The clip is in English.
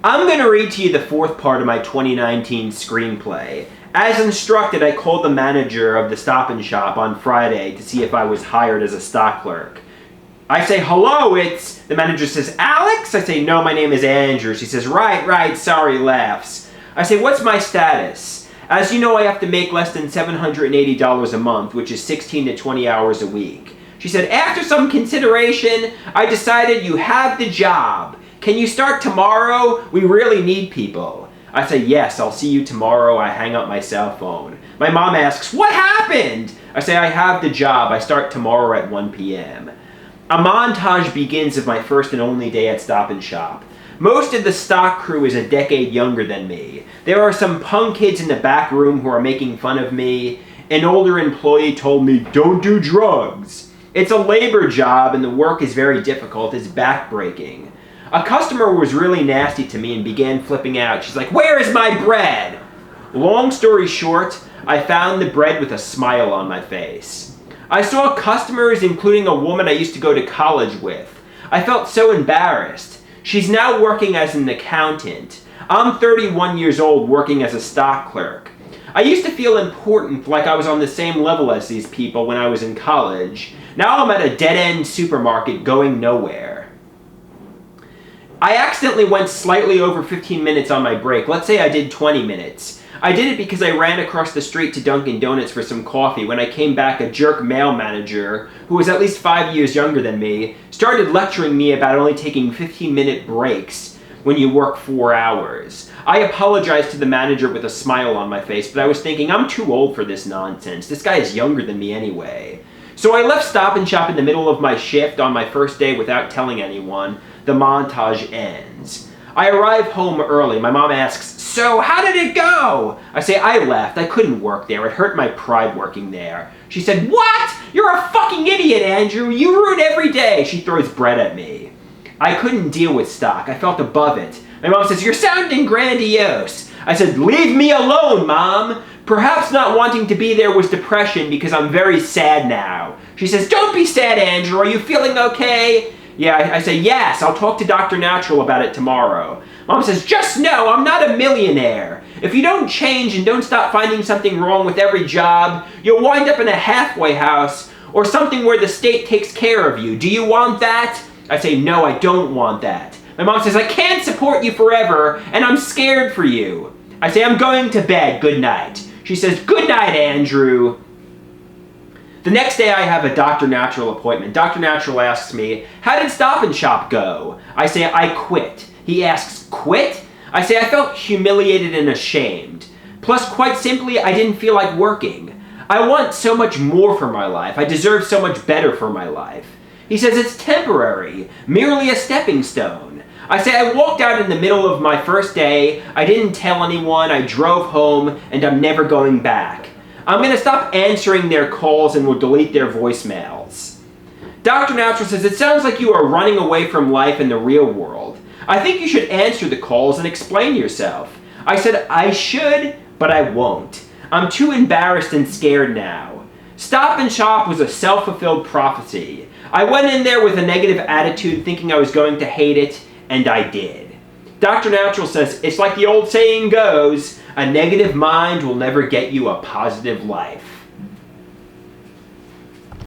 I'm going to read to you the fourth part of my 2019 screenplay. As instructed, I called the manager of the Stop and Shop on Friday to see if I was hired as a stock clerk. I say, hello, the manager says, Alex? I say, no, my name is Andrew. She says, right, sorry, laughs. I say, what's my status? As you know, I have to make less than $780 a month, which is 16 to 20 hours a week. She said, after some consideration, I decided you have the job. Can you start tomorrow? We really need people. I say, yes, I'll see you tomorrow. I hang up my cell phone. My mom asks, what happened? I say, I have the job. I start tomorrow at 1 p.m. A montage begins of my first and only day at Stop and Shop. Most of the stock crew is a decade younger than me. There are some punk kids in the back room who are making fun of me. An older employee told me, don't do drugs. It's a labor job and the work is very difficult. It's backbreaking. A customer was really nasty to me and began flipping out. She's like, where is my bread? Long story short, I found the bread with a smile on my face. I saw customers, including a woman I used to go to college with. I felt so embarrassed. She's now working as an accountant. I'm 31 years old working as a stock clerk. I used to feel important, like I was on the same level as these people when I was in college. Now I'm at a dead-end supermarket going nowhere. I accidentally went slightly over 15 minutes on my break. Let's say I did 20 minutes. I did it because I ran across the street to Dunkin' Donuts for some coffee. When I came back, a jerk male manager, who was at least 5 years younger than me, started lecturing me about only taking 15-minute breaks when you work 4 hours. I apologized to the manager with a smile on my face, but I was thinking, I'm too old for this nonsense. This guy is younger than me anyway. So I left Stop and Shop in the middle of my shift on my first day without telling anyone. The montage ends. I arrive home early. My mom asks, so how did it go? I say, I left. I couldn't work there. It hurt my pride working there. She said, what? You're a fucking idiot, Andrew. You ruin every day. She throws bread at me. I couldn't deal with stock. I felt above it. My mom says, you're sounding grandiose. I said, leave me alone, Mom. Perhaps not wanting to be there was depression because I'm very sad now. She says, don't be sad, Andrew. Are you feeling okay? Yeah, I say, yes, I'll talk to Dr. Natural about it tomorrow. Mom says, just know I'm not a millionaire. If you don't change and don't stop finding something wrong with every job, you'll wind up in a halfway house or something where the state takes care of you. Do you want that? I say, no, I don't want that. My mom says, I can't support you forever and I'm scared for you. I say, I'm going to bed. Good night. She says, good night, Andrew. The next day I have a Dr. Natural appointment. Dr. Natural asks me, how did Stop and Shop go? I say, I quit. He asks, quit? I say, I felt humiliated and ashamed. Plus, quite simply, I didn't feel like working. I want so much more for my life. I deserve so much better for my life. He says it's temporary, merely a stepping stone. I say, I walked out in the middle of my first day. I didn't tell anyone. I drove home, and I'm never going back. I'm going to stop answering their calls and will delete their voicemails. Dr. Natural says, it sounds like you are running away from life in the real world. I think you should answer the calls and explain yourself. I said, I should, but I won't. I'm too embarrassed and scared now. Stop and Shop was a self-fulfilled prophecy. I went in there with a negative attitude thinking I was going to hate it, and I did. Dr. Natural says, it's like the old saying goes, a negative mind will never get you a positive life.